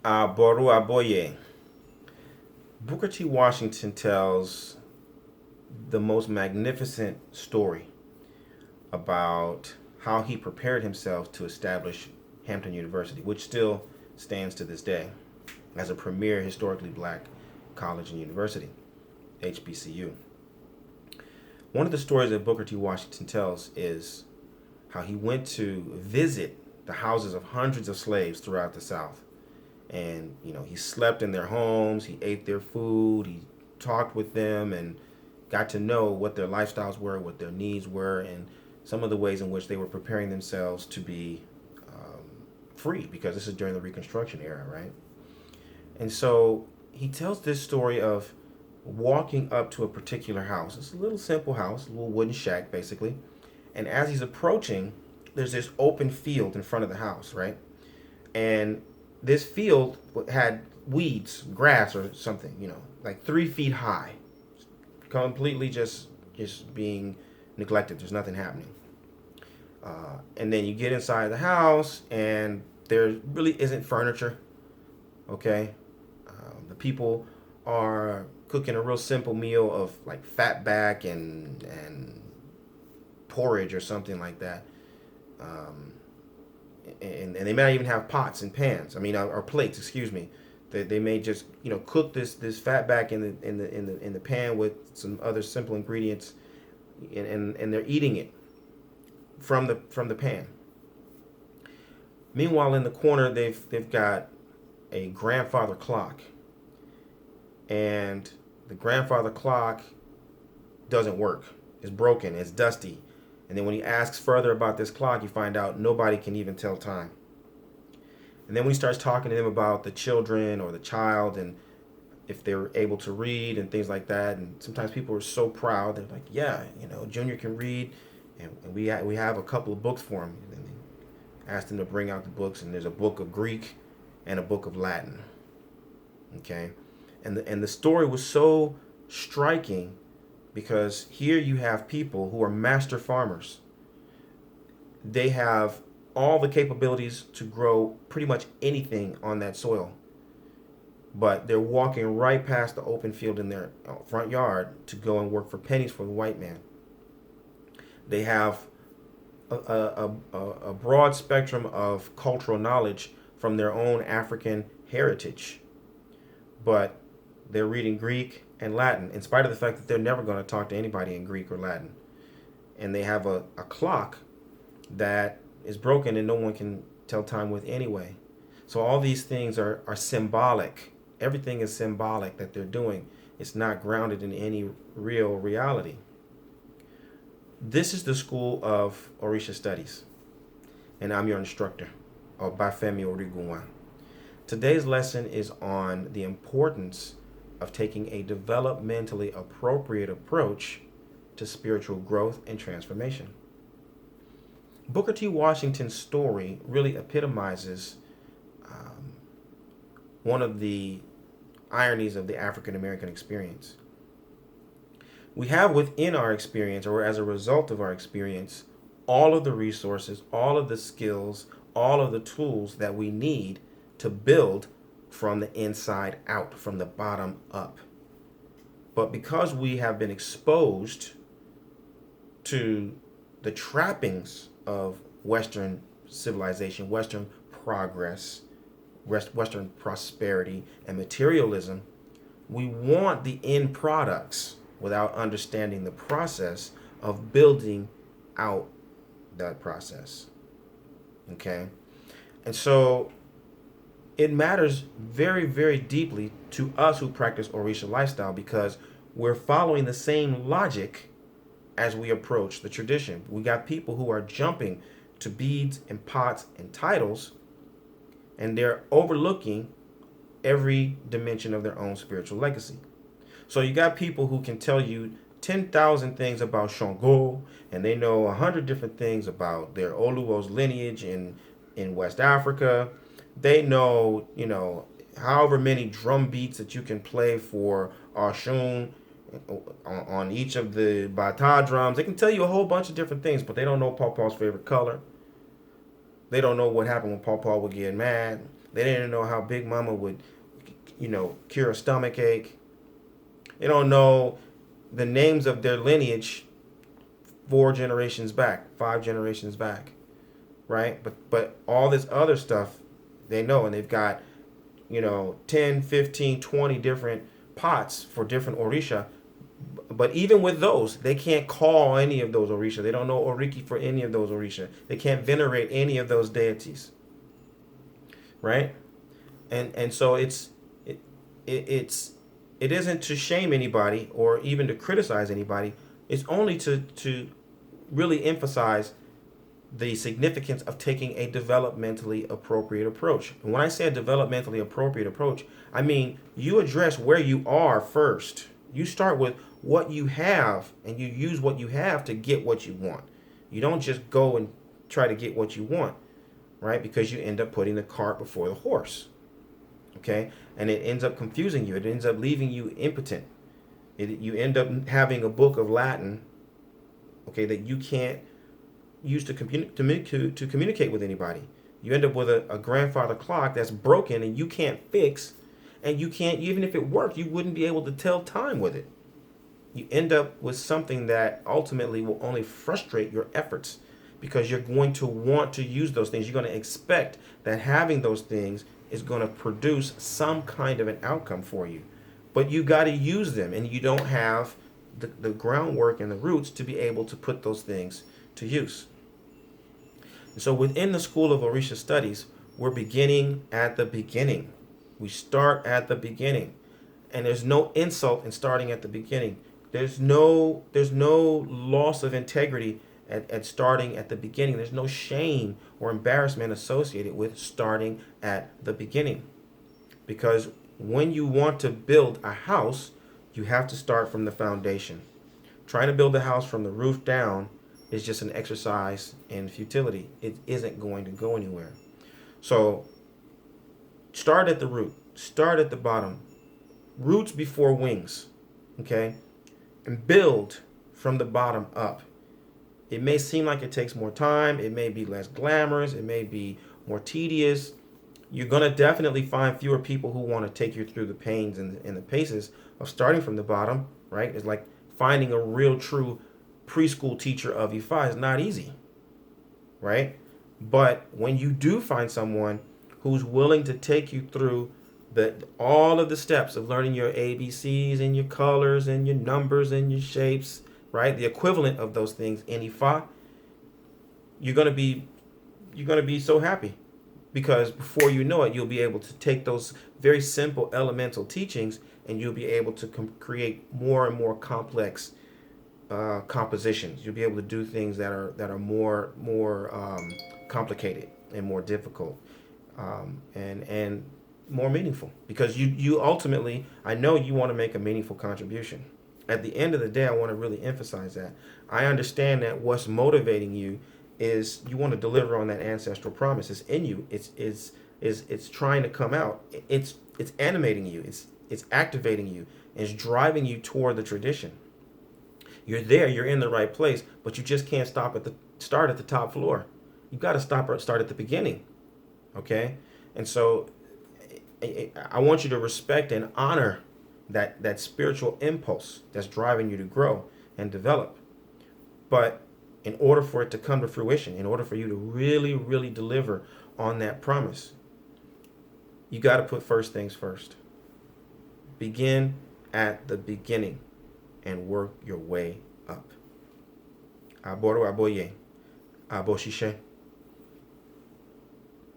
Boru Aboye. Booker T. Washington tells the most magnificent story about how he prepared himself to establish Hampton University, which still stands to this day as a premier historically black college and university, HBCU. One of the stories that Booker T. Washington tells is how he went to visit the houses of hundreds of slaves throughout the South. And, he slept in their homes, he ate their food, he talked with them and got to know what their lifestyles were, what their needs were, and some of the ways in which they were preparing themselves to be free, because this is during the Reconstruction era, right? And so he tells this story of walking up to a particular house. It's a little simple house, a little wooden shack, basically. And as he's approaching, there's this open field in front of the house, right? And this field had weeds, grass or something, like 3 feet high, completely just being neglected. There's nothing happening. And then you get inside the house, and there really isn't furniture. Okay, the people are cooking a real simple meal of like fatback and porridge or something like that. And they may not even have pots and pans. Or plates. Excuse me. They may just cook this fatback in the pan with some other simple ingredients, and they're eating it from the pan. Meanwhile, in the corner, they've got a grandfather clock, and the grandfather clock doesn't work. It's broken. It's dusty. And then when he asks further about this clock, you find out nobody can even tell time. And then when he starts talking to them about the children or the child and if they were able to read and things like that, and sometimes people are so proud, they're like, yeah, Junior can read, and we have a couple of books for him. And they asked him to bring out the books, and there's a book of Greek and a book of Latin. Okay, and the story was so striking because here you have people who are master farmers. They have all the capabilities to grow pretty much anything on that soil, but they're walking right past the open field in their front yard to go and work for pennies for the white man. They have a broad spectrum of cultural knowledge from their own African heritage, but they're reading Greek and Latin, in spite of the fact that they're never going to talk to anybody in Greek or Latin. And they have a clock that is broken and no one can tell time with anyway. So all these things are symbolic. Everything is symbolic that they're doing. It's not grounded in any real reality. This is the School of Orisha Studies, and I'm your instructor, Obafemi Origuwa. Today's lesson is on the importance of taking a developmentally appropriate approach to spiritual growth and transformation. Booker T. Washington's story really epitomizes one of the ironies of the African American experience. We have within our experience, or as a result of our experience, all of the resources, all of the skills, all of the tools that we need to build from the inside out, from the bottom up. But because we have been exposed to the trappings of Western civilization, Western progress, Western prosperity, and materialism, we want the end products without understanding the process of building out that process. Okay? And so it matters very, very deeply to us who practice Orisha lifestyle because we're following the same logic as we approach the tradition. We got people who are jumping to beads and pots and titles, and they're overlooking every dimension of their own spiritual legacy. So you got people who can tell you 10,000 things about Shango, and they know 100 different things about their Oluo's lineage in West Africa. They know, however many drum beats that you can play for Oshun on each of the Bata drums. They can tell you a whole bunch of different things, but they don't know Paw Paw's favorite color. They don't know what happened when Paw Paw would get mad. They didn't know how Big Mama would, cure a stomach ache. They don't know the names of their lineage 4 generations back, 5 generations back, right? But all this other stuff they know, and they've got 10, 15, 20 different pots for different orisha. But even with those, they can't call any of those orisha. They don't know oriki for any of those orisha. They can't venerate any of those deities, right? And so it isn't to shame anybody or even to criticize anybody. It's only to really emphasize the significance of taking a developmentally appropriate approach. And when I say a developmentally appropriate approach, I mean you address where you are first. You start with what you have and you use what you have to get what you want. You don't just go and try to get what you want, right? Because you end up putting the cart before the horse. Okay? And it ends up confusing you. It ends up leaving you impotent. You end up having a book of Latin, okay, that you can't use to communicate with anybody. You end up with a grandfather clock that's broken and you can't fix, and you can't, even if it worked, you wouldn't be able to tell time with it. You end up with something that ultimately will only frustrate your efforts, because you're going to want to use those things. You're going to expect that having those things is going to produce some kind of an outcome for you. But you got to use them, and you don't have the groundwork and the roots to be able to put those things to use. And so within the School of Orisha Studies, we're beginning at the beginning. We start at the beginning. And there's no insult in starting at the beginning. There's no loss of integrity at starting at the beginning. There's no shame or embarrassment associated with starting at the beginning. Because when you want to build a house, you have to start from the foundation. Trying to build a house from the roof down is just an exercise in futility. It isn't going to go anywhere. So start at the root. Start at the bottom. Roots before wings. Okay? And build from the bottom up. It may seem like it takes more time. It may be less glamorous. It may be more tedious. You're going to definitely find fewer people who want to take you through the pains and the paces of starting from the bottom, right? It's like finding a real true preschool teacher of Ifa is not easy, right? But when you do find someone who's willing to take you through all of the steps of learning your ABCs and your colors and your numbers and your shapes, right? The equivalent of those things in Ifa, you're gonna be so happy, because before you know it, you'll be able to take those very simple elemental teachings and you'll be able to create more and more complex compositions. You'll be able to do things that are more complicated and more difficult, and more meaningful, because you ultimately, I know you want to make a meaningful contribution. At the end of the day, I want to really emphasize that. I understand that what's motivating you is you want to deliver on that ancestral promise. It's in you. It's trying to come out. It's animating you. It's activating you. It's driving you toward the tradition. You're there. You're in the right place, but you just can't start at the top floor. You've got to start at the beginning. Okay, and so I want you to respect and honor that spiritual impulse that's driving you to grow and develop. But in order for it to come to fruition, in order for you to really, really deliver on that promise, you got to put first things first. Begin at the beginning and work your way up. Aboro aboye, aboshishe.